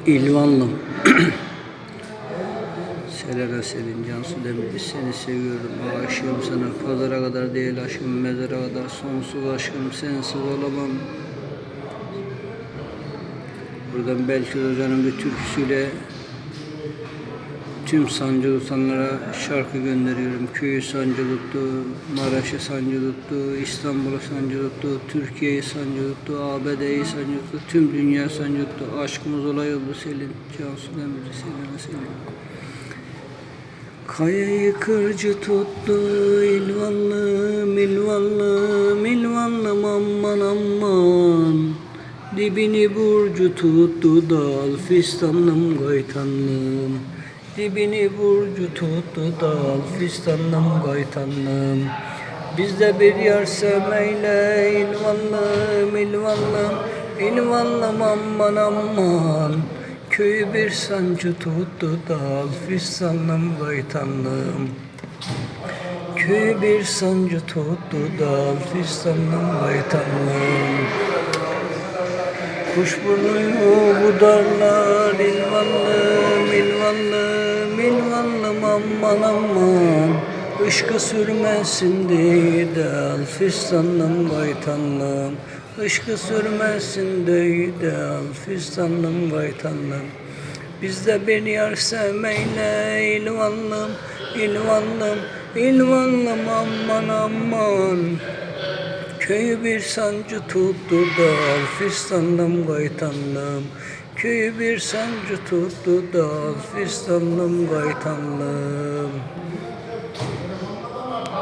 İlvanlım. Selena Selin, Cansu Demir, seni seviyorum, aşığım sana, pazara kadar değil aşkım, mezara kadar sonsuz aşkım, sensiz olamam. Buradan Belki Hoca'nın bir türküsüyle tüm sancı tutanlara şarkı gönderiyorum. Köyü sancı tuttu, Maraş'ı sancı tuttu, İstanbul'u sancı tuttu, Türkiye'yi sancı tuttu, ABD'yi sancı tuttu, tüm dünya sancı tuttu. Aşkımız olay oldu Selin, Cansu Demir, Selena Selin. Kayayı kırcı tuttu, ilvanlım, ilvanlım, ilvanlım, aman aman. Dibini burcu tuttu, dal fistanlım, gaytanlım. Dibini burcu tuttu, dal fistanlım, gaytanlım. Bizde bir yar sevmeyle, ilvanlım, ilvanlım, ilvanlım, aman aman. Köyü bir sancı tuttu, dal fistanlım, gaytanlım. Köyü bir sancı tuttu, dal fistanlım, gaytanlım. Kuşburnuyu budarlar, ilvanlım, ilvanlım, ilvanlım, aman aman. Işkı sürmesin diye dal fistanlım, gaytanlım. Işkı sürmesin diye dal fistanlım, gaytanlım. Bizde bir yar sevmeyle, ilvanlım, ilvanlım, ilvanlım, aman aman. Köyü bir sancı tuttu, dal fistanlım, gaytanlım. Köyü bir sancı tuttu, dal fistanlım, gaytanlım.